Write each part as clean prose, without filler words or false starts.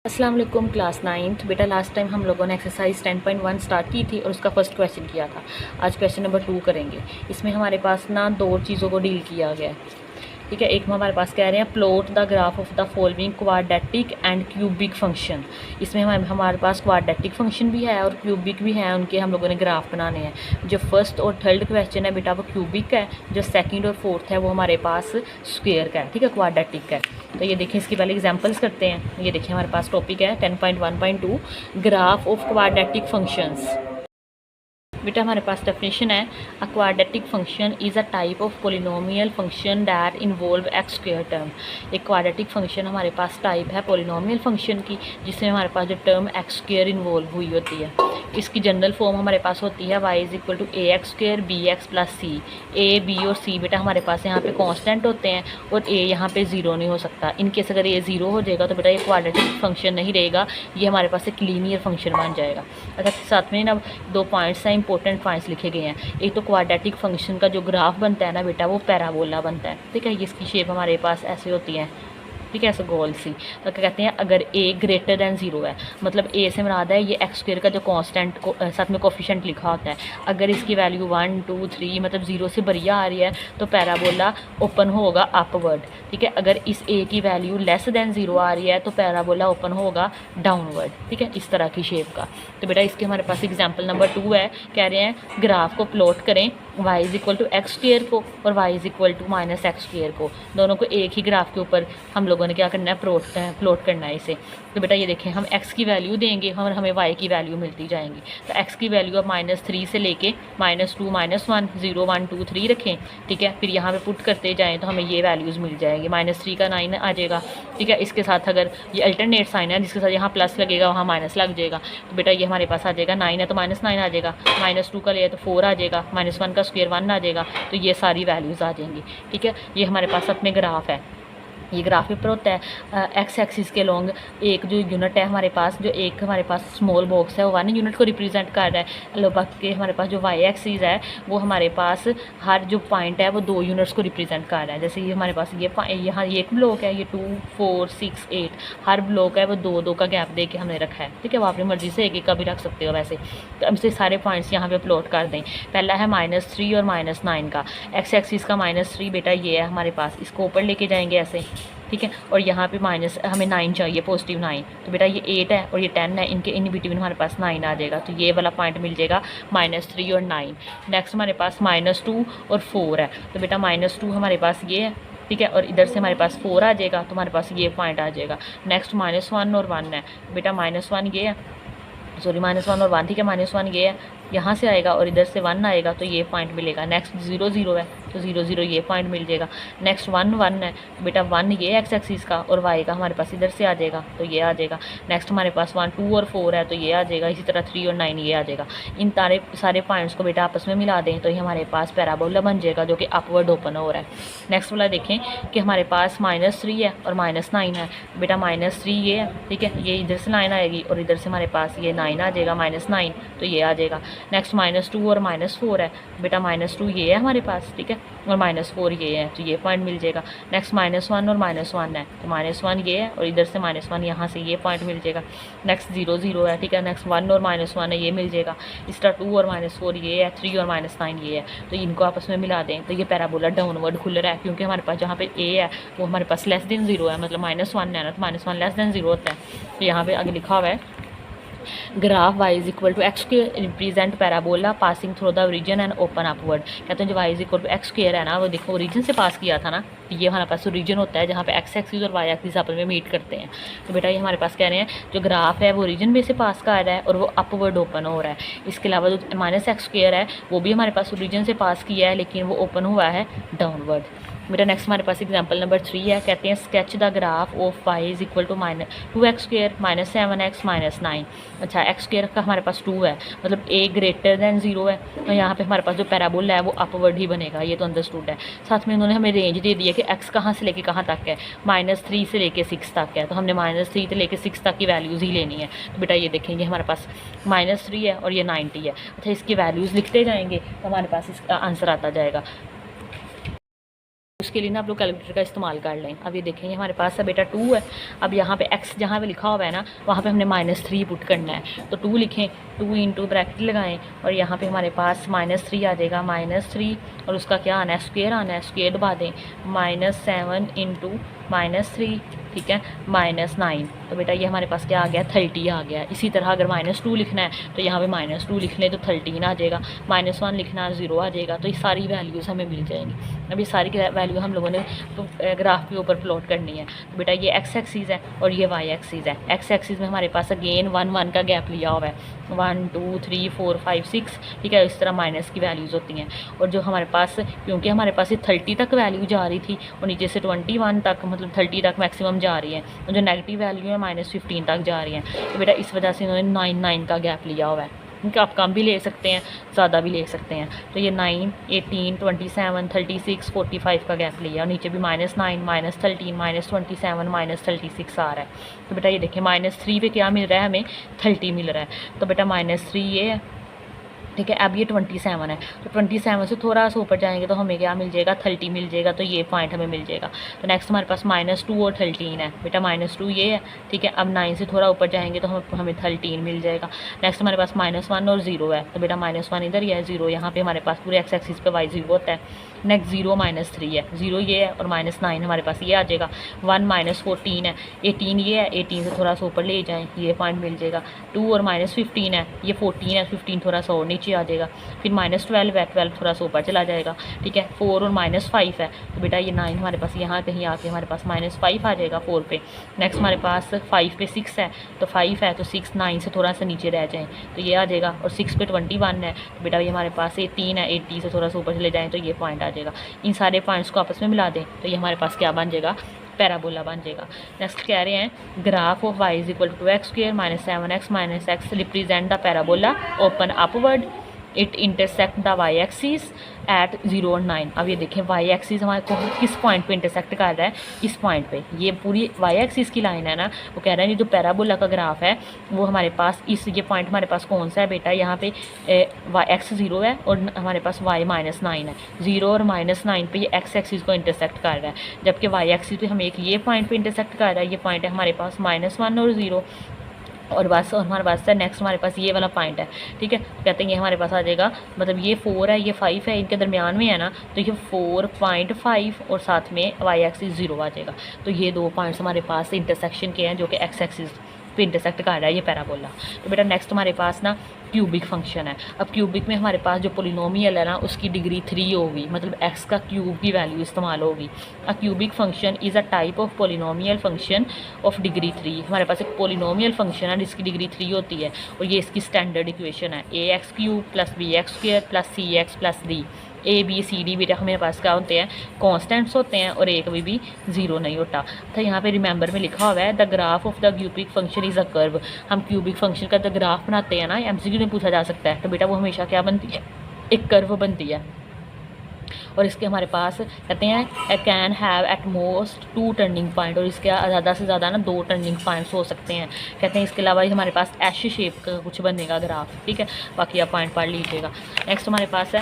अस्सलाम वालेकुम class 9th। बेटा लास्ट टाइम हम लोगों ने एक्सरसाइज 10.1 स्टार्ट की थी और उसका फर्स्ट क्वेश्चन किया था। आज क्वेश्चन नंबर 2 करेंगे। इसमें हमारे पास ना दो चीज़ों को डील किया गया है, ठीक है। एक में हमारे पास कह रहे हैं plot the graph of the following quadratic and cubic function. इसमें हमारे पास क्वाड्रेटिक फंक्शन भी है और क्यूबिक भी है, उनके हम लोगों ने ग्राफ बनाने हैं। जो फर्स्ट और थर्ड क्वेश्चन है बेटा वो क्यूबिक है, जो सेकंड और फोर्थ है वो हमारे पास स्क्वायर का है, ठीक है, क्वाड्रेटिक का है। तो ये देखिए, इसकी पहले एग्जांपल्स करते हैं। ये देखिए हमारे पास टॉपिक है 10.1.2 ग्राफ ऑफ क्वाड्रेटिक फंक्शंस। बेटा हमारे पास डेफिनेशन है, a quadratic function is a type of polynomial function that involve x square term. एक क्वाड्रेटिक फंक्शन हमारे पास टाइप है पोलिनोमियल फंक्शन की, जिसमें हमारे पास जो टर्म एक्स स्क्वायर इन्वॉल्व हुई होती है। इसकी जनरल फॉर्म हमारे पास होती है y is equal to a x square b x plus c. A b और सी बेटा हमारे पास यहाँ पे कांस्टेंट होते हैं और ए यहाँ पे ज़ीरो नहीं हो सकता। इनकेस अगर ये ज़ीरो हो जाएगा तो बेटा ये क्वाड्रेटिक फंक्शन नहीं रहेगा, ये हमारे पास एक लीनियर फंक्शन बन जाएगा। अगर साथ में ना दो पॉइंट्स हैं, इंपॉर्टेंट पॉइंट्स लिखे गए हैं। एक तो क्वाड्रेटिक फंक्शन का जो ग्राफ बनता है ना बेटा वो पैराबोला बनता है, ठीक है। इसकी शेप हमारे पास ऐसे होती है, ठीक है, ऐसे गोल सी। तो क्या कहते हैं, अगर ए ग्रेटर दैन ज़ीरो है, मतलब ए से मुराद है ये एक्स स्क्वायर का जो कांस्टेंट साथ में कोफिशिएंट लिखा होता है। अगर इसकी वैल्यू 1 2 3 मतलब ज़ीरो से बढ़िया आ रही है तो पैराबोला ओपन होगा अपवर्ड, ठीक है। अगर इस ए की वैल्यू लेस दैन ज़ीरो आ रही है तो पैराबोला ओपन होगा डाउनवर्ड, ठीक है, इस तरह की शेप का। तो बेटा इसके हमारे पास एग्जाम्पल नंबर 2 है, कह रहे हैं ग्राफ को प्लॉट करें y is equal to x square को और y is equal to minus x square को, दोनों को एक ही ग्राफ के ऊपर हम लोगों ने क्या करना है, प्लॉट करना है इसे। तो बेटा ये देखें, हम x की वैल्यू देंगे और हमें y की वैल्यू मिलती जाएंगी। तो x की वैल्यू अब -3 से लेके -2 -1 0 1 2 3 रखें, ठीक है। फिर यहाँ पे पुट करते जाएँ तो हमें ये वैल्यूज़ मिल जाएंगी। -3 का 9 आ जाएगा, ठीक है। इसके साथ अगर ये अल्टरनेट साइन है जिसके साथ यहाँ प्लस लगेगा वहाँ माइनस लग जाएगा, तो बेटा ये हमारे पास आ जाएगा 9 है तो -9 आ जाएगा, -2 का लिया तो 4 आ जाएगा, -1 का स्क्वायर 1 आ जाएगा। तो ये सारी वैल्यूज़ आ जाएंगी, ठीक है। ये हमारे पास अपने ग्राफ है। ये ग्राफ पेपर होता है एक्स एक्सिस के लॉन्ग एक जो यूनिट है हमारे पास, जो एक हमारे पास स्मॉल बॉक्स है वो 1 यूनिट को रिप्रेजेंट कर रहा है। बाकी हमारे पास जो वाई एक्सिस है वो हमारे पास हर जो पॉइंट है वो 2 यूनिट्स को रिप्रेजेंट कर रहा है। जैसे ये हमारे पास ये यहाँ ये एक ब्लॉक है, ये 2 4 6 8 हर ब्लॉक है वो 2 2 का गैप दे के हमने रखा है, ठीक है। वो अपनी मर्जी से एक एक का भी रख सकते हो वैसे। तो हम से सारे पॉइंट्स यहाँ पे प्लॉट कर दें। पहला है -3 और -9 का, एक्स एक्सिस का -3 बेटा ये है हमारे पास, इसको ऊपर लेके जाएंगे ऐसे, ठीक है। और यहाँ पे माइनस हमें 9 चाहिए, पॉजिटिव 9, तो बेटा ये 8 है और ये 10 है, इनके इन बिटवीन हमारे पास 9 आ जाएगा। तो ये वाला पॉइंट मिल जाएगा -3 और 9। नेक्स्ट हमारे पास -2 और 4 है, तो बेटा -2 हमारे पास ये है, ठीक है। और इधर से हमारे पास 4 आ जाएगा तो हमारे पास ये पॉइंट आ जाएगा। नेक्स्ट -1 और 1 है, बेटा -1 ये है, सॉरी -1 और 1, ठीक है। -1 ये है, यहाँ से आएगा और इधर से 1 आएगा तो ये पॉइंट मिलेगा। नेक्स्ट 0 0 है तो 0 0 ये पॉइंट मिल जाएगा। नेक्स्ट 1 1 है, बेटा 1 ये एक्स एक्सिस का और वाई का हमारे पास इधर से आ जाएगा तो ये आ जाएगा। नेक्स्ट हमारे पास 1 2 और 4 है तो ये आ जाएगा। इसी तरह 3 और 9 ये आ जाएगा। इन सारे पॉइंट्स को बेटा आपस में मिला दें तो ये हमारे पास पैराबोला बन जाएगा जो कि अपवर्ड ओपन हो रहा है। नेक्स्ट वाला देखें कि हमारे पास -3 है और -9 है, बेटा -3 ये है, ठीक है, ये इधर से 9 आएगी और इधर से हमारे पास ये 9 आ जाएगा, -9 तो ये आ जाएगा। नेक्स्ट -2 और -4 है, बेटा -2 ये है हमारे पास, ठीक है, और -4 ये है तो ये पॉइंट मिल जाएगा। नेक्स्ट -1 और -1 है तो -1 ये है और इधर से -1 यहाँ से ये पॉइंट मिल जाएगा। नेक्स्ट 0 0 है, ठीक है। नेक्स्ट 1 और -1 है, ये मिल जाएगा। इस तरह 2 और -4 ये है, 3 और -9 ये है, तो इनको आपस में मिला दें तो ये पैराबोला डाउनवर्ड खुल रहा है, क्योंकि हमारे पास जहाँ पे ए है वो हमारे पास लेस देन 0 है, मतलब -1 है ना, तो -1 लेस देन 0 होता है। तो यहाँ पे आगे लिखा हुआ है graph y is equal to X के represent parabola passing through the origin and open upward. कहते हैं जो y is equal to x square है ना, वो देखो ओरिजिन से पास किया था ना, ये हमारे पास ओरिजिन होता है जहाँ पे एक्स एक्सिस और वाई एक्सिस आपस में मीट करते हैं। तो बेटा ये हमारे पास कह रहे हैं जो ग्राफ है वो ओरिजिन में से पास कर रहा है और वो अपवर्ड ओपन हो रहा है। इसके अलावा जो -x स्क्वायर है वो भी हमारे पास ओरिजिन से पास किया है लेकिन वो ओपन हुआ है डाउनवर्ड। बेटा नेक्स्ट हमारे पास एग्जांपल नंबर 3 है, कहते हैं sketch the graph of y is equal to -2x square -7x -9। अच्छा, एक्स स्क्वायर का हमारे पास 2 है, मतलब a ग्रेटर दैन 0 है, तो यहाँ पे हमारे पास जो पैराबोला है वो अपवर्ड ही बनेगा, ये तो अंडरस्टूड है। साथ में उन्होंने हमें रेंज दे दी है कि x कहाँ से लेके कहाँ तक है, -3 से लेके 6 तक है, तो हमने -3 से लेके 6 तक की वैल्यूज़ ही लेनी है। तो बेटा ये देखेंगे हमारे पास -3 है और ये 90 है। अच्छा, इसकी वैल्यूज़ लिखते जाएंगे तो हमारे पास इसका आंसर आता जाएगा। उसके लिए ना आप लोग कैलकुलेटर का इस्तेमाल कर लें। अब ये देखेंगे हमारे पास है बेटा 2 है। अब यहाँ पे x जहाँ पे लिखा हुआ है ना वहाँ पे हमने -3 पुट करना है, तो 2 लिखें, 2 इंटू ब्रैकेट लगाएं और यहाँ पे हमारे पास -3 आ जाएगा, -3 और उसका क्या आना है, स्क्वायर आना है, स्क्वायर दबा दें, -7 इंटू -3, ठीक है, -9। तो बेटा ये हमारे पास क्या आ गया, 30 आ गया। इसी तरह अगर -2 लिखना है तो यहाँ पे -2 लिख लें तो 13 आ जाएगा, -1 लिखना 0 आ जाएगा। तो ये सारी वैल्यूज़ हमें मिल जाएंगी। अब ये सारी वैल्यू हम लोगों ने तो ग्राफ के ऊपर प्लॉट करनी है। तो बेटा ये x एक्सिस है और ये y एक्सिस है। x एक्सिस में हमारे पास अगेन 1 1 का गैप लिया हुआ है, 1 2 3 4 5 6, ठीक है, इस तरह माइनस की वैल्यूज़ होती हैं। और जो हमारे पास, क्योंकि हमारे पास ये 30 तक वैल्यू जा रही थी और नीचे से 21 तक, मतलब 30 तक मैक्सिमम जा रही है, और जो नेगेटिव वैल्यू है -15 तक जा रही हैं। तो बेटा इस वजह से इन्होंने 9 9 का गैप लिया हुआ है, क्योंकि आप कम भी ले सकते हैं, ज़्यादा भी ले सकते हैं। तो ये 9 18 27 36 45 का गैप लिया, और नीचे भी -9 -13 -27 -36 आ रहा है। तो बेटा ये देखिए -3 पे क्या मिल रहा है, हमें 30 मिल रहा है। तो बेटा -3 ये है, ठीक है। अब ये 27 है, तो 27 से थोड़ा सा ऊपर जाएंगे तो हमें क्या मिल जाएगा, 30 मिल जाएगा। तो ये पॉइंट हमें मिल जाएगा। तो नेक्स्ट हमारे पास -2 और 13 है, बेटा -2 ये है, ठीक है। अब 9 से थोड़ा ऊपर जाएंगे तो हमें 13 मिल जाएगा। नेक्स्ट हमारे पास -1 और 0 है, तो बेटा -1 इधर ही है, 0 यहाँ पे हमारे पास पूरे x एक्सिस पे y 0 होता है। नेक्स्ट 0 -3 है, 0 ये है, और -9 हमारे पास ये आ जाएगा। 1 -14 है, 18 ये है, 18 से थोड़ा सा ऊपर ले जाएँ, ये पॉइंट मिल जाएगा। 2 और -15 है, ये 14 है, 15 थोड़ा सा और नीचे आ जाएगा। फिर -12 है, 12 थोड़ा सा ऊपर चला जाएगा, ठीक है। 4 और -5 है, तो बेटा ये 9 हमारे पास यहाँ कहीं आके हमारे पास -5 आ जाएगा 4 पे। नेक्स्ट हमारे पास 5 पे 6 है, तो 5 है, तो 6 9 से थोड़ा सा नीचे रह जाएँ तो ये आ जाएगा। और 6 पे 21 है, तो बेटा ये हमारे पास 18 है, 80 से थोड़ा सा ऊपर चले जाएँ तो ये पॉइंट आ जाएगा। इन सारे पॉइंट्स को आपस में मिला दें तो ये हमारे पास क्या बन जाएगा, पैराबोला बन जाएगा। नेक्स्ट कह रहे हैं graph of y = 2x² - 7x - x represent the parabola open upward, it intersect the y axis at 0 और 9। अब ये देखें y एक्सिस हमारे को किस पॉइंट पे इंटरसेक्ट कर रहा है, इस पॉइंट पे। ये पूरी y एक्सिस की लाइन है ना, वो कह रहे हैं ये जो पैराबोला का ग्राफ है वो हमारे पास ये पॉइंट हमारे पास कौन सा है बेटा, यहाँ पे x 0 है और हमारे पास y -9 है। 0 और -9 पे ये x एक्सिस को इंटरसेक्ट कर रहा है, जबकि y एक्सिस पे हमें एक ये पॉइंट पे इंटरसेक्ट कर रहा है। ये पॉइंट है हमारे पास -1 और 0, और बस हमारे पास है नेक्स्ट हमारे पास ये वाला पॉइंट है, ठीक है। कहते हैं ये हमारे पास आ जाएगा, मतलब ये 4 है, ये 5 है, इनके दरमियान में है ना, तो ये 4.5 और साथ में y एक्सिस 0 आ जाएगा। तो ये दो पॉइंट्स हमारे पास इंटरसेक्शन के हैं जो कि x एक्सिस पे इंटरसेक्ट कर रहा है ये पैराबोला। तो बेटा नेक्स्ट हमारे पास ना क्यूबिक फंक्शन है। अब क्यूबिक में हमारे पास जो पोलिनोमियल है ना उसकी डिग्री 3 होगी, मतलब x का क्यूब की वैल्यू इस्तेमाल होगी। A cubic function is a type of polynomial function of degree 3। हमारे पास एक पोलिनोमियल फंक्शन है जिसकी डिग्री 3 होती है, और ये इसकी स्टैंडर्ड इक्वेशन है, ax³ + bx² + cx + d। ABCD बेटा हमारे पास क्या होते हैं, कॉन्स्टेंट्स होते हैं, और एक भी 0 नहीं होता। तो यहाँ पे रिमेंबर में लिखा हुआ है the graph of the cubic function is a curve. हम क्यूबिक फंक्शन का द ग्राफ बनाते हैं ना, MCQ में पूछा जा सकता है, तो बेटा वो हमेशा क्या बनती है, एक कर्व बनती है। और इसके हमारे पास कहते हैं can have at most 2 turning point, और इसके ज़्यादा से ज़्यादा ना 2 टर्निंग पॉइंट्स हो सकते हैं। कहते हैं इसके अलावा हमारे पास एश शेप का कुछ बनेगा ग्राफ, ठीक है। बाकी आप पॉइंट पढ़ लीजिएगा। नेक्स्ट हमारे पास है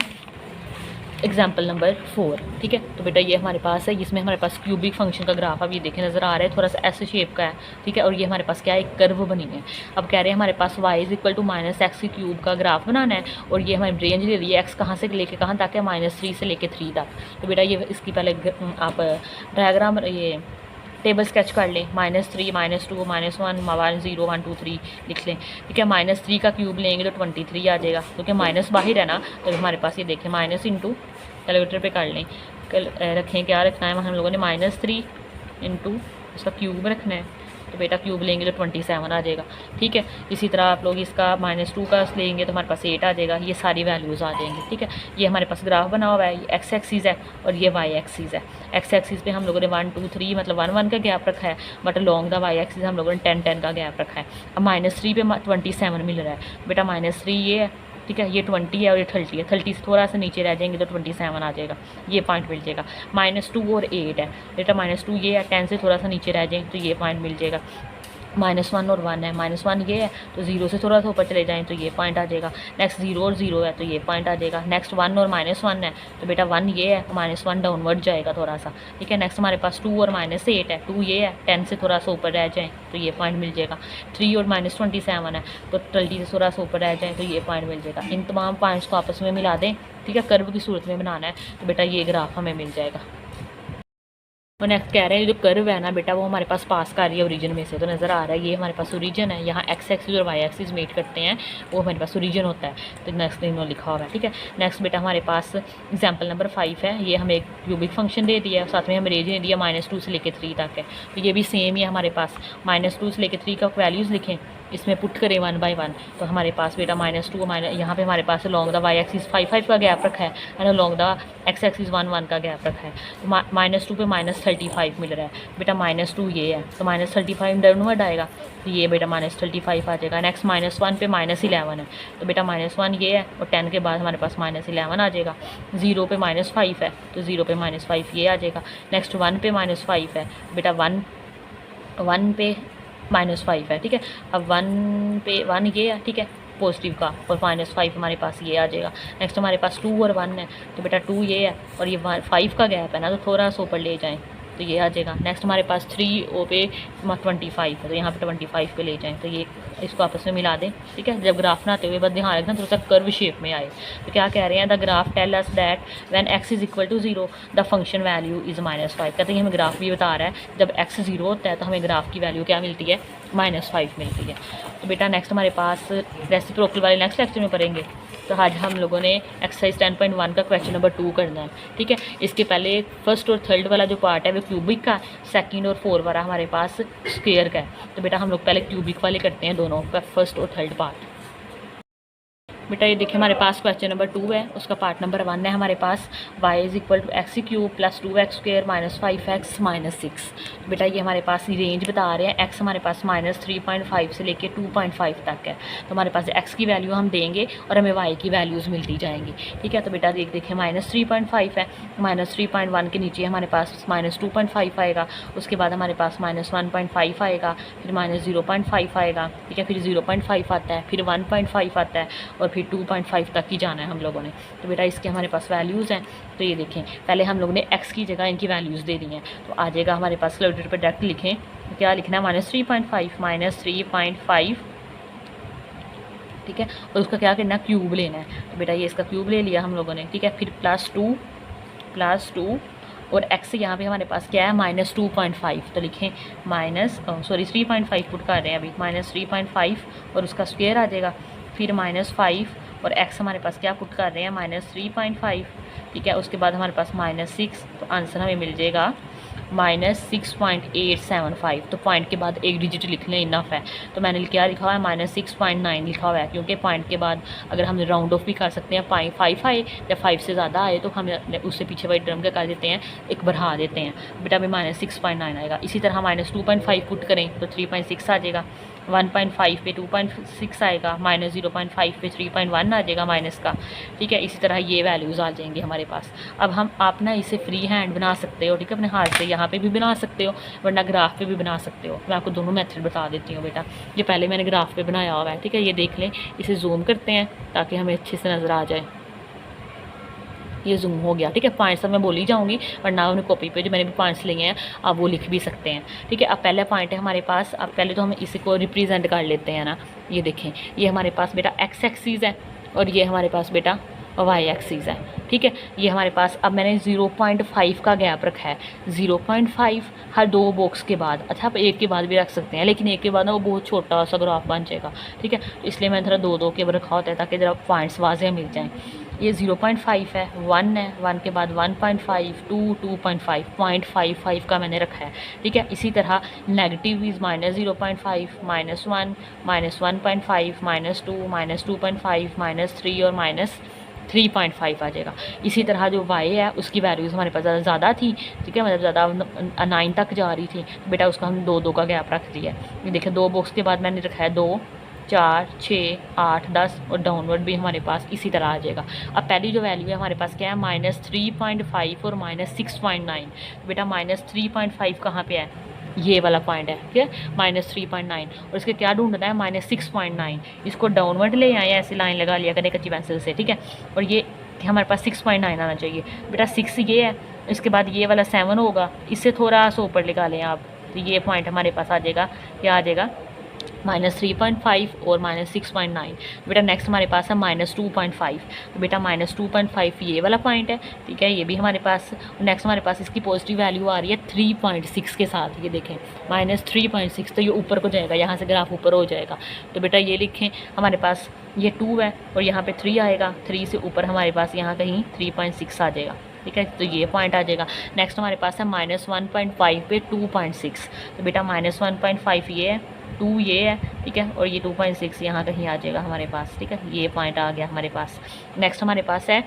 एग्जाम्पल नंबर 4, ठीक है। तो बेटा ये हमारे पास है, इसमें हमारे पास क्यूबिक फंक्शन का ग्राफ अब ये देखें नज़र आ रहा है, थोड़ा सा ऐसे शेप का है, ठीक है। और ये हमारे पास क्या है, एक कर्व बनी है। अब कह रहे हैं हमारे पास y = -x³ का ग्राफ बनाना है, और ये हमारी रेंज ले रही है x कहाँ से लेके कहाँ तक है, -3 से लेके 3 तक। तो बेटा ये इसकी पहले आप डायग्राम ये टेबल स्केच कर लें, -3 -2 -1 0 1 2 3 लिख लें, ठीक है। -3 का क्यूब लेंगे तो 23 आ जाएगा, क्योंकि माइनस बाहर है ना, तो हमारे पास ये देखें माइनस इंटू कैलकुलेटर पे कर लें, रखें क्या रखना है हम लोगों ने, -3 इंटू उसका क्यूब रखना है, तो बेटा क्यूब लेंगे तो 27 आ जाएगा, ठीक है। इसी तरह आप लोग इसका -2 का लेंगे तो हमारे पास 8 आ जाएगा। ये सारी वैल्यूज़ आ जाएंगी, ठीक है। ये हमारे पास ग्राफ बना हुआ है, ये x एक्सिस है और ये y एक्सिस है। x एक्सिस पे हम लोगों ने 1 2 3 मतलब 1 1 का गैप रखा है, but long the y axis हम लोगों ने 10 10 का गैप रखा है। अब -3 पे 27 मिल रहा है, बेटा -3 ये है, ठीक है। ये 20 है और ये 30 है, 30 से थोड़ा सा नीचे रह जाएंगे तो 27 आ जाएगा, ये पॉइंट मिल जाएगा। -2 और 8 है, बेटा -2 ये है, 10 से थोड़ा सा नीचे रह जाएंगे तो ये पॉइंट मिल जाएगा। -1 और 1 है, -1 ये है तो 0 से थोड़ा सा ऊपर चले जाएं तो ये पॉइंट आ जाएगा। नेक्स्ट 0 और 0 है तो ये पॉइंट आ जाएगा। नेक्स्ट 1 और -1 है तो बेटा 1 ये है, -1 डाउनवर्ड जाएगा थोड़ा सा, ठीक है। नेक्स्ट हमारे पास 2 और -8 है, 2 ये है, 10 से थोड़ा सा ऊपर रह जाएँ तो ये पॉइंट मिल जाएगा। 3 और -27 है तो 20 से थोड़ा सा ऊपर रह जाएँ तो ये पॉइंट मिल जाएगा। इन तमाम पॉइंट्स को आपस में मिला दें, ठीक है, कर्व की सूरत में बनाना है तो बेटा ये ग्राफ हमें मिल जाएगा। और नेक्स्ट कह रहे हैं जो कर्व है ना बेटा वो हमारे पास पास कर रही है ओरिजिन में से, तो नज़र आ रहा है ये हमारे पास ओरिजिन है। यहाँ एक्स एक्सिस और वाई एक्सिस मीट करते हैं, वो हमारे पास ओरिजिन होता है, तो नेक्स्ट इन्होंने लिखा हुआ है, ठीक है। नेक्स्ट बेटा हमारे पास एग्जाम्पल नंबर 5 है, ये हमें एक क्यूबिक फंक्शन दे दिया है, साथ में हमें रेंज दे दिया -2 से लेकर 3 तक है, तो ये भी सेम ही है हमारे पास। -2 से लेकर 3 का वैल्यूज़ लिखें, इसमें पुट करें 1 बाई 1 तो हमारे पास बेटा -2 यहाँ पे हमारे पास लॉन्ग द वाई एक्सिस 5 का गैप रखा है and long the x axis 1 का गैप रखा है। तो -2 पे -35 मिल रहा है बेटा, -2 ये है तो -35 डाउनवर्ड आएगा तो ये बेटा -35 आ जाएगा। नेक्स्ट -1 पे -11 है तो बेटा -1 ये है और 10 के बाद हमारे पास -11 आ जाएगा। 0 पे -5 है तो 0 पे -5 ये आ जाएगा। नेक्स्ट 1 पे -5 है बेटा, 1 पे -5 है, ठीक है। अब 1 पे 1 ये है, ठीक है, पॉजिटिव का, और -5 हमारे पास ये आ जाएगा। नेक्स्ट हमारे पास 2 और 1 है तो बेटा 2 ये है और ये 5 का गैप है ना, तो थोड़ा सा ऊपर ले जाएं तो ये आ जाएगा। नेक्स्ट हमारे पास 3 ओ पे 25 है तो यहाँ पे 25 पे ले जाएं तो ये इसको आपस में मिला दें, ठीक है। जब ग्राफ बनाते हुए बस ध्यान रखना थोड़ा सा कर्व शेप में आए। तो क्या कह रहे हैं, the graph tell us that when x is equal to 0 the function value is -5। कहते हैं हमें ग्राफ भी बता रहा है जब x 0 होता है तो हमें ग्राफ की वैल्यू क्या मिलती है, -5 मिलती है। तो बेटा नेक्स्ट हमारे पास रेसिप्रोकल वाले नेक्स्ट लेक्चर में पढ़ेंगे। तो आज हम लोगों ने एक्सरसाइज 10.1 का क्वेश्चन नंबर 2 करना है, ठीक है। इसके पहले फर्स्ट और थर्ड वाला जो पार्ट है वो क्यूबिक का, सेकंड और 4 वाला हमारे पास स्क्वायर का है। तो बेटा हम लोग पहले क्यूबिक वाले करते हैं दोनों का, फर्स्ट और थर्ड पार्ट। बेटा ये देखिए हमारे पास क्वेश्चन नंबर 2 है, उसका पार्ट नंबर 1 है हमारे पास y is equal to x³ plus 2x square -5x -6। बेटा ये हमारे पास रेंज बता रहे हैं, x हमारे पास -3.5 से लेके 2.5 तक है। तो हमारे पास x की वैल्यू हम देंगे और हमें y की वैल्यूज़ मिलती जाएंगी, ठीक है। तो बेटा देखिए -3.5 है, -3.1 के नीचे हमारे पास -2.5 आएगा, उसके बाद हमारे पास -1.5 आएगा, फिर -0.5 आएगा, ठीक है, फिर 0.5 आता है, फिर 1.5 आता है और फिर 2.5 तक ही जाना है हम लोगों ने। तो बेटा इसके हमारे पास वैल्यूज़ हैं, तो ये देखें पहले हम लोगों ने x की जगह इनकी वैल्यूज़ दे दी हैं, तो आ जाएगा हमारे पास कैलकुलेटर पर डायरेक्ट लिखें, तो क्या लिखना है -3.5 ठीक है, और उसका क्या करना है, क्यूब लेना है। तो बेटा ये इसका क्यूब ले लिया हम लोगों ने, ठीक है। फिर +2 और x यहाँ पे हमारे पास क्या है -2.5, तो लिखें 3.5 पुट कर रहे हैं अभी, -3.5 और उसका स्क्वायर आ जाएगा, फिर -5 और x हमारे पास क्या पुट कर रहे हैं -3.5, ठीक है। उसके बाद हमारे पास -6, तो आंसर हमें मिल जाएगा -6.875। तो पॉइंट के बाद एक डिजिट लिख लें, इनफ है। तो मैंने क्या लिखा हुआ है -6.9 लिखा हुआ है, क्योंकि पॉइंट के बाद अगर हम राउंड ऑफ भी कर सकते हैं, 5 आए या 5 से ज़्यादा आए तो हम उससे पीछे वाली टर्म क्या कर देते हैं, एक बढ़ा देते हैं। बेटा में -6.9 आएगा। इसी तरह -2.5 पुट करें तो 3.6 आ जाएगा, 1.5 पे 2.6 आएगा, -0.5 पे 3.1 आ जाएगा माइनस का, ठीक है। इसी तरह ये वैल्यूज़ आ जाएंगी हमारे पास। अब आप ना इसे फ्री हैंड बना सकते हो, ठीक है, अपने हाथ से यहाँ पे भी बना सकते हो, वरना ग्राफ पे भी बना सकते हो। मैं आपको दोनों मेथड बता देती हूँ बेटा। ये पहले मैंने ग्राफ पे बनाया हुआ है, ठीक है, ये देख लें। इसे जूम करते हैं ताकि हमें अच्छे से नज़र आ जाए। ये जूम हो गया, ठीक है। पॉइंट्स अब मैं बोली जाऊँगी, वरना उन्हें कॉपी पे जो मैंने भी पॉइंट्स लिए हैं आप वो लिख भी सकते हैं, ठीक है। अब पहला पॉइंट है हमारे पास, अब पहले तो हम इसी को रिप्रेजेंट कर लेते हैं ना। ये देखें ये हमारे पास बेटा x एक्सिस है और ये हमारे पास बेटा y एक्सिस है, ठीक है। ये हमारे पास अब मैंने 0.5 का गैप रखा है, 0.5 हर 2 बॉक्स के बाद। अच्छा आप एक के बाद भी रख सकते हैं, लेकिन एक के बाद ना वो बहुत छोटा सा ग्राफ बन जाएगा, ठीक है। इसलिए मैंने थोड़ा 2 के रखा होता है ताकि ज़रा पॉइंट्स वाज़ेह मिल जाएँ। ये 0.5 है, 1 है, 1 के बाद 1.5, 2, 2.5, 0.55 का मैंने रखा है, ठीक है। इसी तरह नेगेटिव इज़ -0.5, -1, -1.5, -2, -2.5, -3 और -3.5 आ जाएगा। इसी तरह जो y है उसकी वैल्यूज़ हमारे पास ज़्यादा थी, ठीक है, मतलब ज़्यादा 9 तक जा रही थी, तो बेटा उसका हम 2 का गैप रख दिया है। ये देखिए 2 बॉक्स के बाद मैंने रखा है 2, 4, 6, 8, 10 और डाउनवर्ड भी हमारे पास इसी तरह आ जाएगा। अब पहली जो वैल्यू है हमारे पास क्या है -3.5 और -6.9। तो बेटा -3.5 कहाँ पे है, ये वाला पॉइंट है, ठीक है, -3.9। और इसके क्या ढूंढना है, -6.9। इसको डाउनवर्ड ले आए, ऐसी लाइन लगा लिया करें कच्ची पेंसिल से, ठीक है। और ये हमारे पास 6.9 आना चाहिए बेटा। 6 ये है, इसके बाद ये वाला 7 होगा, इससे थोड़ा सा ऊपर लगा लें आप, तो ये पॉइंट हमारे पास आ जाएगा, क्या आ जाएगा, -3.5 और -6.9। बेटा नेक्स्ट हमारे पास है -2.5। तो बेटा -2.5 ये वाला पॉइंट है, ठीक है, ये भी हमारे पास। नेक्स्ट हमारे पास इसकी पॉजिटिव वैल्यू आ रही है 3.6 के साथ, ये देखें -3.6, तो ये ऊपर को जाएगा, यहाँ से ग्राफ ऊपर हो जाएगा। तो बेटा ये लिखें, हमारे पास ये 2 है और यहाँ पे 3 आएगा, 3 से ऊपर हमारे पास यहाँ कहीं 3.6 आ जाएगा, ठीक है, तो ये पॉइंट आ जाएगा। नेक्स्ट हमारे पास है -1.5 पे 2.6। तो बेटा -1.5 ये है, 2 ये है, ठीक है, और ये 2.6 यहाँ कहीं आ जाएगा हमारे पास, ठीक है, ये पॉइंट आ गया हमारे पास। नेक्स्ट हमारे पास है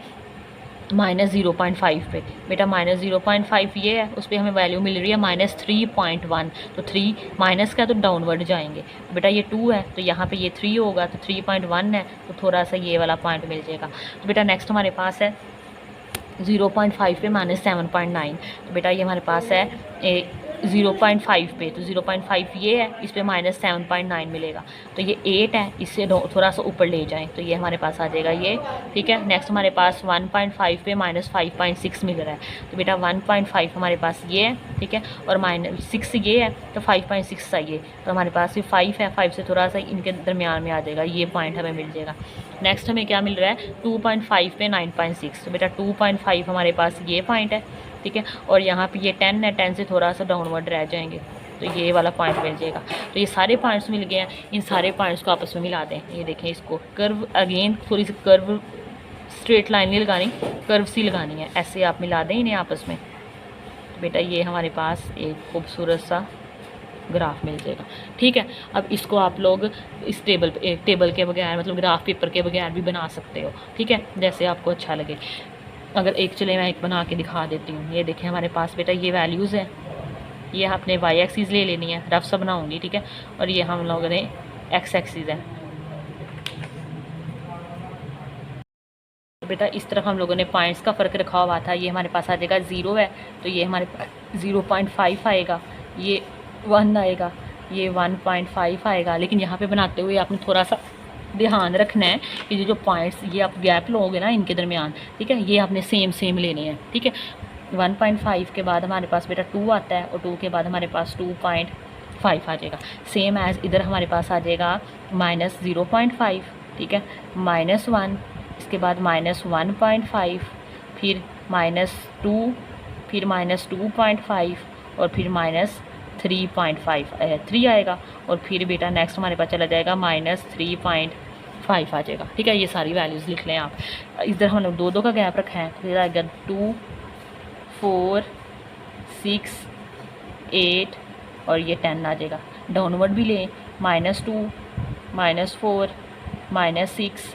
-0.5 पे, बेटा -0.5 ये है, उस पर हमें वैल्यू मिल रही है -3.1। तो 3 माइनस का तो डाउनवर्ड जाएंगे, बेटा ये 2 है तो यहाँ पे ये 3 होगा, तो 3.1 है, तो थोड़ा सा ये वाला पॉइंट मिल जाएगा। तो बेटा नेक्स्ट हमारे पास है 0.5 पे -7.9। तो बेटा ये हमारे पास है 0.5 पे, तो 0.5 ये है, इस पे -7.9 मिलेगा, तो ये 8 है, इससे थोड़ा सा ऊपर ले जाएं तो ये हमारे पास आ जाएगा ये, ठीक है। नेक्स्ट हमारे पास 1.5 पे -5.6 मिल रहा है, तो बेटा 1.5 हमारे पास ये है, ठीक है, और -6 ये है, तो 5.6 चाहिए, तो हमारे पास ये 5 है, 5 से थोड़ा सा इनके दरमियान में आ जाएगा, ये पॉइंट हमें मिल जाएगा। नेक्स्ट हमें क्या मिल रहा है 2.5 पे 9.6। तो बेटा 2.5 हमारे पास ये पॉइंट है, ठीक है, और यहाँ पे ये 10 है, 10 से थोड़ा सा डाउनवर्ड रह जाएंगे, तो ये वाला पॉइंट मिल जाएगा। तो ये सारे पॉइंट्स मिल गए हैं, इन सारे पॉइंट्स को आपस में मिला दें। ये देखें, इसको कर्व अगेन थोड़ी सी कर्व, स्ट्रेट लाइन नहीं लगानी, कर्व सी लगानी है, ऐसे आप मिला दें इन्हें आपस में। तो बेटा ये हमारे पास एक खूबसूरत सा ग्राफ मिल जाएगा, ठीक है। अब इसको आप लोग इस टेबल के बगैर, मतलब ग्राफ पेपर के बगैर भी बना सकते हो, ठीक है, जैसे आपको अच्छा लगे। अगर एक चले मैं एक बना के दिखा देती हूँ। ये देखें हमारे पास बेटा ये वैल्यूज़ है, ये आपने वाई एक्सिस ले लेनी है, रफ सा बनाऊँगी, ठीक है, और ये हम लोगों ने एक्स एक्सिस है। तो बेटा इस तरफ हम लोगों ने पॉइंट्स का फ़र्क रखा हुआ था, ये हमारे पास आ जाएगा 0 है, तो ये हमारे पास 0.5 आएगा, ये 1 आएगा, ये 1.5 आएगा। लेकिन यहाँ पे बनाते हुए आपने थोड़ा सा ध्यान रखना है कि ये जो पॉइंट्स ये आप गैप लोगे ना इनके दरमियान, ठीक है, ये आपने सेम लेने हैं, ठीक है। 1.5 के बाद हमारे पास बेटा 2 आता है, और 2 के बाद हमारे पास 2.5 आ जाएगा, सेम एज इधर हमारे पास आ जाएगा -0.5, ठीक है, -1, इसके बाद -1.5, फिर -2, फिर -2.5, और फिर -3.5 आएगा, और फिर बेटा नेक्स्ट हमारे पास चला जाएगा -3.5 आ जाएगा, ठीक है। ये सारी वैल्यूज़ लिख लें आप। इधर हम लोग 2 का गैप रखा है, फिर अगर 2, 4, 6, 8 और ये 10 आ जाएगा। डाउनवर्ड भी लें, -2, -4, -6,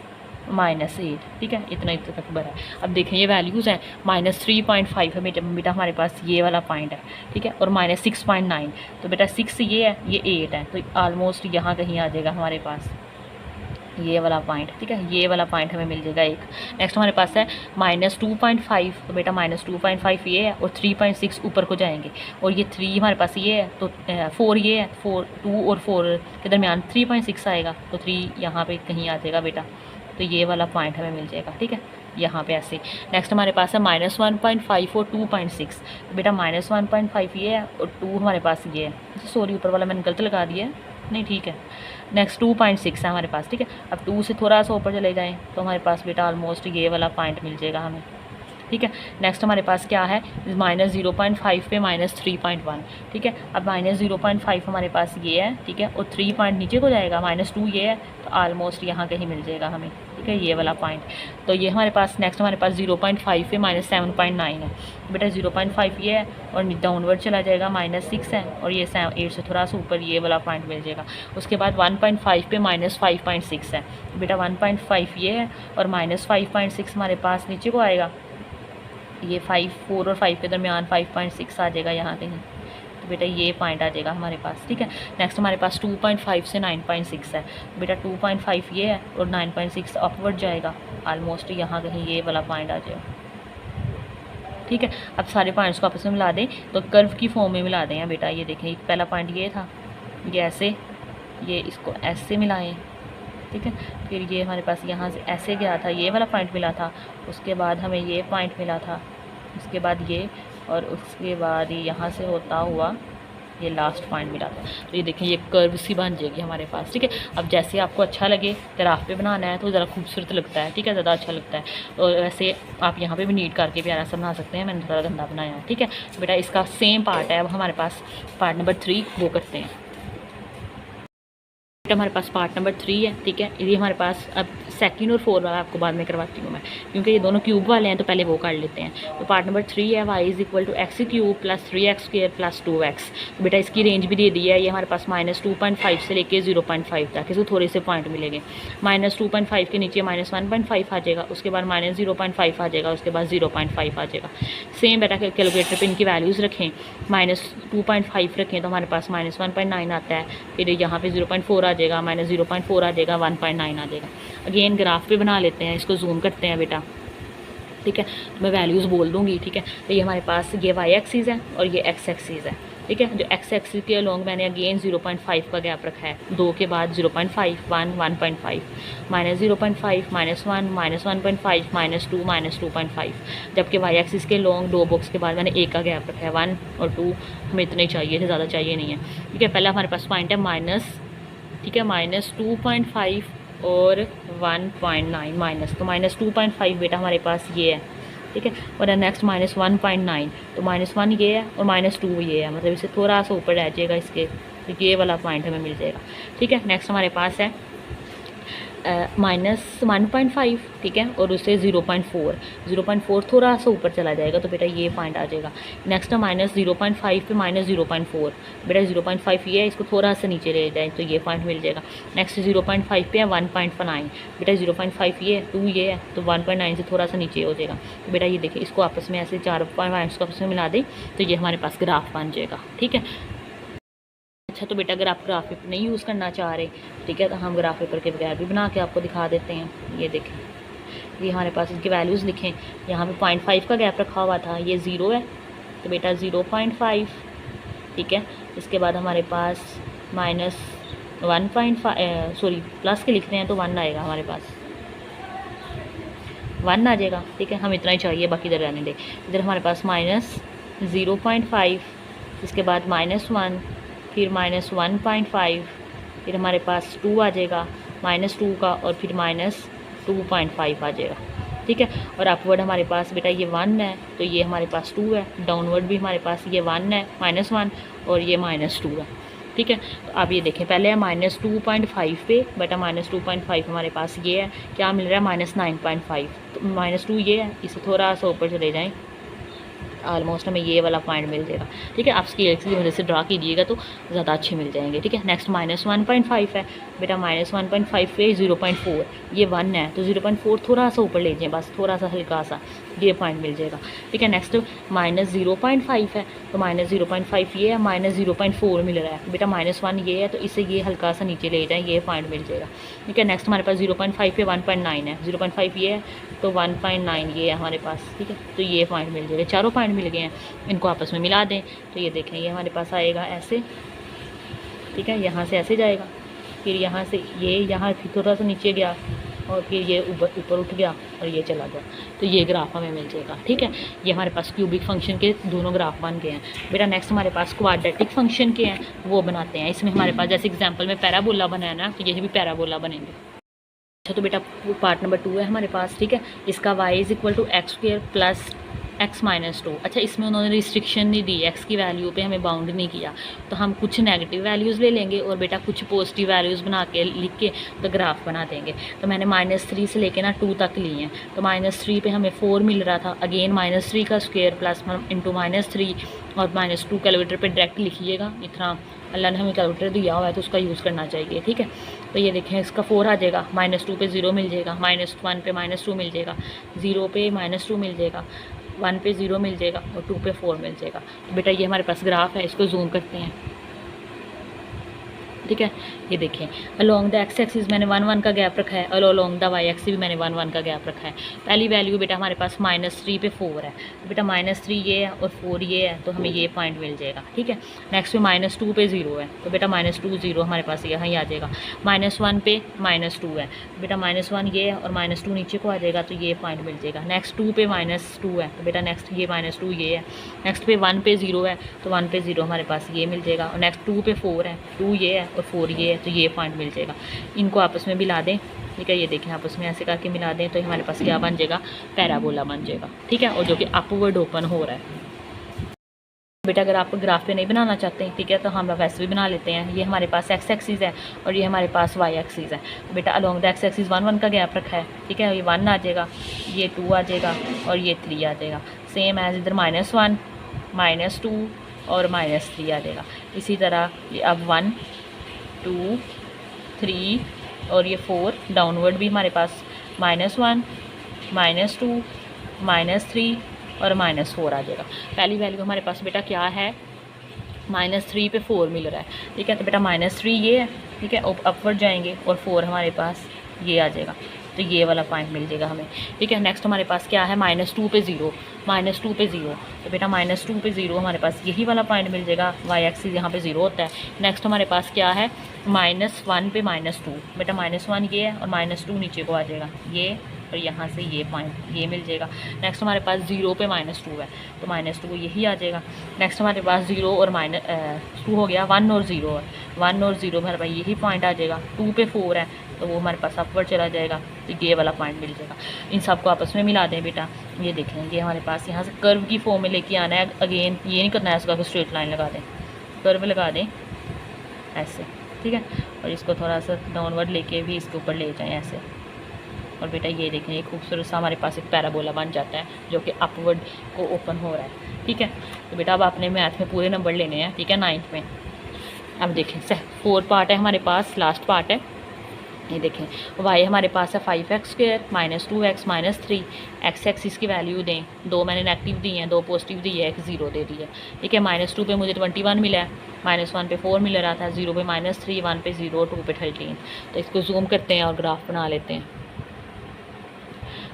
-8, ठीक है, इतना तक बड़ा है। अब देखें ये वैल्यूज़ हैं, -3.5 है बेटा हमारे पास ये वाला पॉइंट है, ठीक है, और -6.9। तो बेटा 6 ये है, ये 8 है, तो ऑलमोस्ट यहाँ कहीं आ जाएगा हमारे पास ये वाला पॉइंट, ठीक है, ये वाला पॉइंट हमें मिल जाएगा एक। नेक्स्ट हमारे पास है -2.5, तो बेटा -2.5 ये है, और 3.6 ऊपर को जाएंगे, और ये 3 हमारे पास ये है, तो 4 ये है, 2 और 4 के दरमियान 3.6 आएगा, तो 3 यहाँ पे कहीं आ जाएगा बेटा, तो ये वाला पॉइंट हमें मिल जाएगा, ठीक है, यहाँ पे ऐसे। नेक्स्ट हमारे पास है -1.5 और 2.6, तो बेटा -1.5 ये है, और 2 हमारे पास ये है, सॉरी ऊपर वाला मैंने गलत लगा दिया है, नहीं ठीक है। नेक्स्ट 2.6 है हमारे पास, ठीक है। अब 2 से थोड़ा सा ऊपर चले जाएँ तो हमारे पास बेटा ऑलमोस्ट ये वाला पॉइंट मिल जाएगा हमें, ठीक है। नेक्स्ट हमारे पास क्या है, -0.5 पे -3.1, ठीक है। अब -0.5 हमारे पास ये है, ठीक है, और 3 पॉइंट नीचे को जाएगा, -2 ये है, तो ऑलमोस्ट यहाँ कहीं मिल जाएगा हमें, ठीक है, ये वाला पॉइंट। तो ये हमारे पास नेक्स्ट हमारे पास 0.5 पे -7.9 है, बेटा 0.5 ये है, और डाउनवर्ड चला जाएगा, -6 है, और ये 8 से थोड़ा सा ऊपर ये वाला पॉइंट मिल जाएगा। उसके बाद 1.5 पे -5.6 है, बेटा 1.5 ये है, और -5.6 हमारे पास नीचे को आएगा, ये 4 और 5 के दरमियान 5.6 आ जाएगा यहाँ कहीं, तो बेटा ये पॉइंट आ जाएगा हमारे पास, ठीक है। नेक्स्ट हमारे पास 2.5 से 9.6 है, बेटा 2.5 ये है, और 9.6 अपवर्ड जाएगा, ऑलमोस्ट यहाँ कहीं ये वाला पॉइंट आ जाएगा, ठीक है। अब सारे पॉइंट्स को आपस में मिला दें तो कर्व की फॉर्म में मिला दें बेटा। ये देखें, पहला पॉइंट ये था, ये ऐसे, ये इसको ऐसे मिलाएं, ठीक है। फिर ये हमारे पास यहाँ से ऐसे गया था, ये वाला पॉइंट मिला था, उसके बाद हमें ये पॉइंट मिला था, उसके बाद ये, और उसके बाद यहाँ से होता हुआ ये लास्ट पॉइंट मिला था। तो ये देखें, ये कर्व सी बन जाएगी हमारे पास, ठीक है। अब जैसे आपको अच्छा लगे, ग्राफ पे बनाना है तो ज़रा खूबसूरत लगता है, ठीक है, ज़्यादा अच्छा लगता है। और वैसे आप यहाँ पे भी नीट करके प्यारा सा बना सकते हैं, मैंने थोड़ा गंदा बनाया है, ठीक है। तो बेटा इसका सेम पार्ट है, अब हमारे पास पार्ट नंबर 3 वो करते हैं। हमारे पास पार्ट नंबर 3 है, ठीक है। ये हमारे पास अब सेकंड और 4 वाला आपको बाद में करवाती हूँ मैं, क्योंकि ये दोनों क्यूब वाले हैं तो पहले वो कर लेते हैं। तो पार्ट नंबर 3 है y = x³ + 3x² + 2x। तो बेटा इसकी रेंज भी दे दी है, ये हमारे पास -2.5 से लेके 0.5 तक, इसको थोड़े से पॉइंट मिलेंगे। -2.5 के नीचे -1.5 आ जाएगा, उसके बाद -0.5 आ जाएगा, उसके बाद 0.5 आ जाएगा। सेम बेटा कैलकुलेटर पर इनकी वैल्यूज़ रखें, -2.5 रखें तो हमारे पास -1.9 आता है, फिर यहाँ पे 0.4 आ जाएगा, -0.4 आ जाएगा, 1.9 आ जाएगा। अगेन ग्राफ पे बना लेते हैं, इसको जूम करते हैं बेटा, ठीक है। तो मैं वैल्यूज़ बोल दूंगी, ठीक है। तो ये हमारे पास ये y एक्सिस है और ये x एक्सिस है, ठीक है। जो x एक्सिस के अलोंग मैंने अगेन 0.5 का गैप रखा है, 2 के बाद 0.5, 1, 1.5, -0.5, -1, -1.5, -2, -2.5। जबकि y एक्सिस के लॉन्ग 2 बॉक्स के बाद मैंने 1 का गैप रखा है, 1 और 2 हमें इतने चाहिए थे, ज़्यादा चाहिए नहीं है, ठीक है। पहले हमारे पास पॉइंट है माइनस, ठीक है, -2.5 और 1.9 माइनस, तो -2.5 बेटा हमारे पास ये है, ठीक है। और नेक्स्ट -1.9, तो -1 ये है और -2 ये है, मतलब इसे थोड़ा सा ऊपर रह जाएगा इसके, तो ये वाला पॉइंट हमें मिल जाएगा, ठीक है। नेक्स्ट हमारे पास है -1.5, ठीक है, और उससे 0.4 थोड़ा सा ऊपर चला जाएगा तो बेटा ये पॉइंट आ जाएगा। नेक्स्ट है -0.5 पे -0.4, बेटा 0.5 ये है, इसको थोड़ा सा नीचे ले जाए तो ये पॉइंट मिल जाएगा। नेक्स्ट 0.5 पे है 1.9, बेटा 0.5 ये है, 2 ये है, तो 1.9 से थोड़ा सा नीचे हो जाएगा। तो बेटा ये देखिए, इसको आपस में ऐसे 4 पॉइंट्स को आपस में मिला दें तो ये हमारे पास ग्राफ बन जाएगा, ठीक है। अच्छा, तो बेटा अगर आप ग्राफ पेपर नहीं यूज़ करना चाह रहे, ठीक है, तो हम ग्राफ पेपर के बगैर भी बना के आपको दिखा देते हैं। ये देखें, ये हमारे पास इसकी वैल्यूज़ लिखें, यहाँ पे 0.5 का गैप रखा हुआ था, ये 0 है, तो बेटा 0.5, ठीक है। इसके बाद हमारे पास -1.5 सॉरी प्लस के लिखते हैं तो 1 आएगा, हमारे पास 1 आ जाएगा, ठीक है। हम इतना ही चाहिए, बाकी इधर रहने दें। इधर हमारे पास -0.5, इसके बाद -1, फिर -1.5, फिर हमारे पास 2 आ जाएगा, -2 का, और फिर -2.5 आ जाएगा, ठीक है। और अपवर्ड हमारे पास बेटा ये 1 है, तो ये हमारे पास 2 है। डाउनवर्ड भी हमारे पास ये 1 है, -1, और ये -2 है, ठीक है। तो आप ये देखें, पहले है -2.5 पे, बेटा -2.5 हमारे पास ये है, क्या मिल रहा है -9.5, तो -2 ये है, इसे थोड़ा सा ऊपर चले जाएँ, ऑलमोस्ट हमें ये वाला पॉइंट मिल जाएगा, ठीक है। आप स्केल की वजह से ड्रा कीजिएगा तो ज़्यादा अच्छे मिल जाएंगे, ठीक है। नेक्स्ट -1.5 है, बेटा -1.5 पे 0.4, ये 1 है, तो 0.4 थोड़ा सा ऊपर ले जाएं, बस थोड़ा सा हल्का सा, ये पॉइंट मिल जाएगा, ठीक है। नेक्स्ट -0.5 है, तो -0.5 ये है, -0.4 मिल रहा है, बेटा -1 ये है, तो इसे ये हल्का सा नीचे ले जाएँ, ये पॉइंट मिल जाएगा, ठीक है। नेक्स्ट हमारे पास 0.5 पे 1.9 है, 0.5 ये है, तो 1.9 ये है हमारे पास, ठीक है। तो ये पॉइंट मिल जाएगा, चारों पॉइंट मिल गए हैं, इनको आपस में मिला दें तो ये देखें, ये हमारे पास आएगा ऐसे, ठीक है। यहाँ से ऐसे जाएगा, फिर यहाँ से ये यहाँ फिर थोड़ा सा नीचे गया, और फिर ये ऊपर उठ गया और ये चला गया, तो ये ग्राफ हमें मिल जाएगा, ठीक है। ये हमारे पास क्यूबिक फंक्शन के दोनों ग्राफ बन गए हैं। बेटा नेक्स्ट हमारे पास क्वाड्रेटिक फंक्शन के हैं, वो बनाते हैं। इसमें हमारे पास जैसे एग्जांपल में पैराबोला बनाया ना, तो ये भी पैराबोला बनेंगे। अच्छा, तो बेटा पार्ट नंबर 2 है हमारे पास, ठीक है। इसका y = x² + x-2। अच्छा, इसमें उन्होंने रिस्ट्रिक्शन नहीं दी, x की वैल्यू पे हमें बाउंड नहीं किया, तो हम कुछ नेगेटिव वैल्यूज़ ले लेंगे और बेटा कुछ पॉजिटिव वैल्यूज़ बना के लिख के तो ग्राफ बना देंगे। तो मैंने -3 से लेके ना 2 तक ली हैं, तो -3 पे हमें 4 मिल रहा था, अगेन -3 का स्क्वायर प्लस ×-3 और -2 कैलकुलेटर पे डायरेक्ट लिखिएगा, इतना अल्लाह ने हमें कैलकुलेटर दिया हुआ है तो उसका यूज़ करना चाहिए, ठीक है। तो ये देखें, इसका 4 आ जाएगा, -2 पे 0 मिल जाएगा, -1 पे -2 मिल जाएगा, 0 पे -2 मिल जाएगा, 1 पे 0 मिल जाएगा, और 2 पे 4 मिल जाएगा। तो बेटा ये हमारे पास ग्राफ है, इसको जूम करते हैं, ठीक है। ये देखें अलोंग द एक्स एक्सिस मैंने 1 1 का गैप रखा है और अलोंग द वाई एक्सिस भी मैंने 1 1 का गैप रखा है। पहली वैल्यू बेटा हमारे पास -3 पे 4 है, तो बेटा -3 ये है और 4 ये है, तो हमें ये पॉइंट मिल जाएगा। ठीक है, नेक्स्ट पे -2 पे 0 है, तो बेटा -2 0 हमारे पास यहाँ ही आ जाएगा। -1 पे -2 है, बेटा -1 ये है और -2 नीचे को आ जाएगा, तो ये पॉइंट मिल जाएगा। नेक्स्ट 2 पे -2 है, तो बेटा नेक्स्ट ये -2 ये है। नेक्स्ट पे 1 पे 0 है, तो 1 पे 0 हमारे पास ये मिल जाएगा। और नेक्स्ट 2 पे 4 है, 2 ये है और 4 ये है, तो ये पॉइंट मिल जाएगा। इनको आपस में मिला दें, ठीक है, ये देखें आपस में ऐसे करके मिला दें, तो हमारे पास क्या बन जाएगा, पैराबोला बन जाएगा। ठीक है, और जो कि अपवर्ड ओपन हो रहा है। बेटा अगर आप ग्राफ पे नहीं बनाना चाहते हैं, ठीक है, तो हम वैसे भी बना लेते हैं। ये हमारे पास एक्स एक्सिस है और ये हमारे पास वाई एक्सिस है। तो बेटा अलोंग द एक्स एक्सिस 1 1 का गैप रखा है, ठीक है, ये 1 आ जाएगा, ये 2 आ जाएगा और ये 3 आ जाएगा। सेम एज इधर -1 -2 और -3 आ जाएगा। इसी तरह ये अब 1 2 3 और ये 4 डाउनवर्ड भी हमारे पास -1 -2 -3 और -4 आ जाएगा। पहली वैल्यू हमारे पास बेटा क्या है, -3 पे 4 मिल रहा है। ठीक है, तो बेटा -3 ये है, ठीक है, अपवर्ड जाएंगे और 4 हमारे पास ये आ जाएगा, तो ये वाला पॉइंट मिल जाएगा हमें। ठीक है, नेक्स्ट हमारे पास क्या है, -2 पे 0 -2 पे 0, तो बेटा -2 पे 0 हमारे पास यही वाला पॉइंट मिल जाएगा। वाई एक्सिस यहाँ पे 0 होता है। नेक्स्ट हमारे पास क्या है, -1 पे -2, बेटा -1 ये है और -2 नीचे को आ जाएगा, ये और यहाँ से ये पॉइंट ये मिल जाएगा। नेक्स्ट हमारे पास 0 पे -2 है, तो -2 यही आ जाएगा। नेक्स्ट हमारे पास 0 और -2 हो गया, 1 और 0 है, 1 और 0 हमारे पास यही पॉइंट आ जाएगा। 2 पे 4 है, तो वो हमारे पास अपवर्ड चला जाएगा, तो ये वाला पॉइंट मिल जाएगा। इन सबको आपस में मिला दें बेटा, ये देखें ये हमारे पास यहाँ से कर्व की फॉर्म में लेके आना है। अगेन ये नहीं करना है उसका स्ट्रेट लाइन लगा दें, कर्व लगा दें ऐसे, ठीक है, और इसको थोड़ा सा डाउनवर्ड लेके भी इसके ऊपर ले जाएँ ऐसे। और बेटा ये देखें ये खूबसूरत सा हमारे पास एक पैराबोला बन जाता है जो कि अपवर्ड को ओपन हो रहा है। ठीक है, तो बेटा अब आपने मैथ में पूरे नंबर लेने हैं, ठीक है, 9th में। अब देखें 4 पार्ट है हमारे पास, लास्ट पार्ट है। ये देखें y हमारे पास है 5x² -2x -3, एक्स एक्सिस की वैल्यू दें, 2 मैंने नेगेटिव दी हैं, 2 पॉजिटिव दी है, 1 0 दे दी है। ठीक है, -2 पे मुझे 21 मिला है, -1 पे 4 मिल रहा था, 0 पे -3, 1 पे 0, 2 पे 13। तो इसको जूम करते हैं और ग्राफ बना लेते हैं।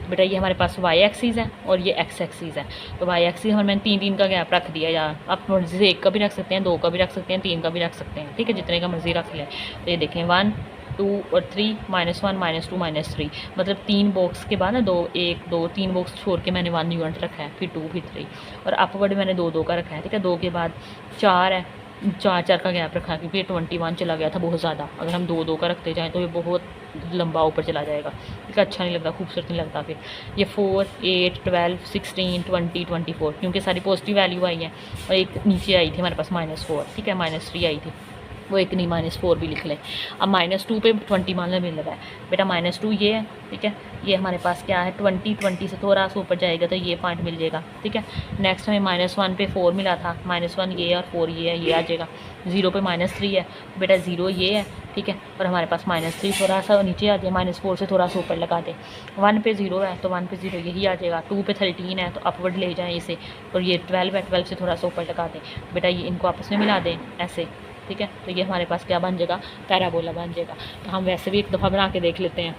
बेटा ये हमारे पास वाई एक्सिस है और ये एक्स एक्सिस है। तो वाई एक्सिस मैंने 3 का गैप रख दिया, या आप मर्जी से 1 का भी रख सकते हैं, 2 का भी रख सकते हैं, 3 का भी रख सकते हैं, ठीक है, जितने का मर्जी रख लें। तो ये देखें 1 2 और 3 -1 -2 -3, मतलब 3 बॉक्स के बाद ना 2 1 2 3 बॉक्स छोड़ के मैंने 1 यूनिट रखा है, फिर 2 फिर 3, और अपवर्ड मैंने 2 2 का रखा है। ठीक है, 2 के बाद 4 है, 4 का गैप रखा है क्योंकि 21 चला गया था बहुत ज़्यादा। अगर हम 2 2 का रखते जाएँ तो ये बहुत लंबा ऊपर चला जाएगा, ठीक है, अच्छा नहीं लगता, खूबसूरत नहीं लगता। फिर ये 4 8 12 16 20 24, क्योंकि सारी पॉजिटिव वैल्यू आई है, और एक नीचे आई थी हमारे पास -4, ठीक है, -3 आई थी, वो एक नहीं -4 भी लिख लें। अब -2 पे 21 मिल रहा है, बेटा -2 ये है, ठीक है, ये हमारे पास क्या है 20 से थोड़ा सा ऊपर जाएगा तो ये पॉइंट मिल जाएगा। ठीक है, नेक्स्ट हमें -1 पे 4 मिला था, -1 ये और 4 ये है, ये आ जाएगा। 0 पे -3 है, बेटा 0 ये है, ठीक है, और हमारे पास -3 थोड़ा सा नीचे आ जाए, -4 से थोड़ा सा ऊपर लगा दें। 1 पे 0 है, तो 1 पे 0 यही आ जाएगा। 2 पे 13 है, तो अपवर्ड ले जाएँ इसे, और ये 12 है, 12 से थोड़ा सा ऊपर लगा दें। बेटा ये इनको आपस में मिला दें ऐसे, ठीक है, तो ये हमारे पास क्या बन जाएगा, पैराबोला बन जाएगा। तो हम वैसे भी एक दफ़ा बना के देख लेते हैं,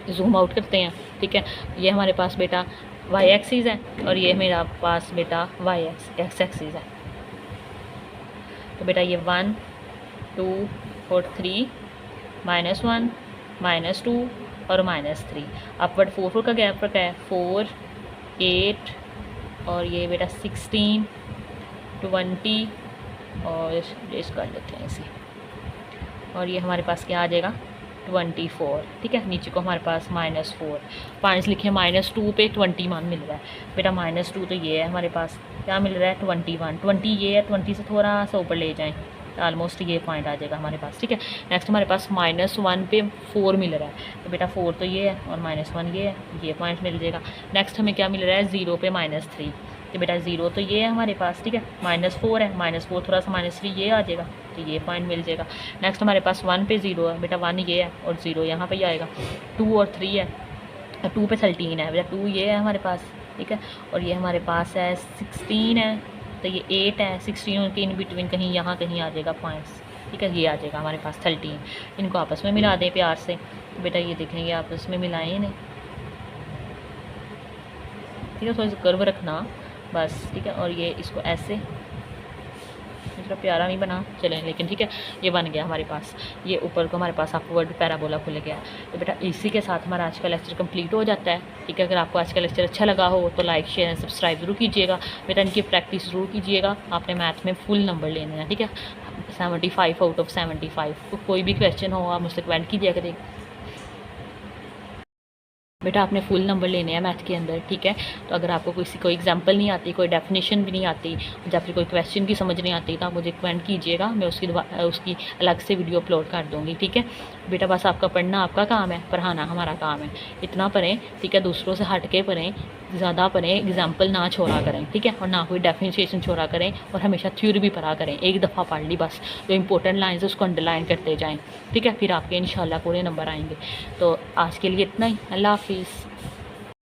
जूम आउट करते हैं। ठीक है, ये हमारे पास बेटा वाई एक्सिस है और ये मेरा पास बेटा वाई एक्स एक्सिस है। तो बेटा ये 1 2 और 3 -1 -2 और -3, अपवर्ड 4 4 का गैप रखा है, 4 8 और ये बेटा 16 20 और रेस कर लेते हैं इसे, और ये हमारे पास क्या आ जाएगा 24। ठीक है, नीचे को हमारे पास -4 5 लिखे, -2 पे 21 मिल रहा है। बेटा -2 तो ये है हमारे पास, क्या मिल रहा है 21 20 ये है, 20 से थोड़ा सा ऊपर ले जाएं, ऑलमोस्ट ये पॉइंट आ जाएगा हमारे पास। ठीक है, नेक्स्ट हमारे पास -1 पे 4 मिल रहा है, तो बेटा 4 तो ये है और -1 ये पॉइंट मिल जाएगा। नेक्स्ट हमें क्या मिल रहा है 0 पे -3, तो बेटा 0 तो ये है हमारे पास, ठीक है, -4 है, -4 थोड़ा सा -3 ये आ जाएगा, तो ये पॉइंट मिल जाएगा। नेक्स्ट हमारे पास 1 पे 0 है, बेटा 1 ये है और 0 यहाँ पे ही आएगा। 2 और 3 है, 2 पे 13 है, बेटा 2 ये है हमारे पास, ठीक है, और ये हमारे पास है 16 है, तो ये 8 है, 16 के इन बिटवीन कहीं यहाँ कहीं आ जाएगा पॉइंट्स, ठीक है, ये आ जाएगा हमारे पास 13। इनको आपस में मिला दें प्यार से। तो बेटा ये देखेंगे आपस में मिलाएं इन्हें, ठीक है, थोड़ा सा कर्व रखना बस, ठीक है। और ये इसको ऐसे, थोड़ा प्यारा नहीं बना चलें लेकिन, ठीक है, ये बन गया हमारे पास। ये ऊपर को हमारे पास अपवर्ड पैराबोला खुल गया। तो बेटा इसी के साथ हमारा आज का लेक्चर कंप्लीट हो जाता है, ठीक है। अगर आपको आज का लेक्चर अच्छा लगा हो तो लाइक शेयर एंड सब्सक्राइब जरूर कीजिएगा। बेटा इनकी प्रैक्टिस जरूर कीजिएगा। आपने मैथ में फुल नंबर लेने हैं, ठीक है, 75 आउट ऑफ 75। कोई भी क्वेश्चन हो आप मुझसे कमेंट कीजिए करें। बेटा आपने फुल नंबर लेने हैं मैथ के अंदर, ठीक है। तो अगर आपको कोई एग्जांपल नहीं आती, कोई डेफिनेशन भी नहीं आती, या फिर कोई क्वेश्चन की समझ नहीं आती, तो आप मुझे कमेंट कीजिएगा, मैं उसकी अलग से वीडियो अपलोड कर दूँगी, ठीक है। बेटा बस आपका पढ़ना आपका काम है, पढ़ाना हमारा काम है। इतना पढ़ें, ठीक है, दूसरों से हट के पढ़ें, ज़्यादा पढ़ें, एग्जाम्पल ना छोड़ा करें, ठीक है, और ना कोई डेफिनेशन छोड़ा करें, और हमेशा थ्योरी भी पढ़ा करें। एक दफ़ा पढ़ ली बस, जो इंपॉर्टेंट लाइन्स है उसको अंडरलाइन करते जाएँ, ठीक है, फिर आपके इंशाल्लाह पूरे नंबर आएंगे। तो आज के लिए इतना ही। अल्लाह हाफिज़।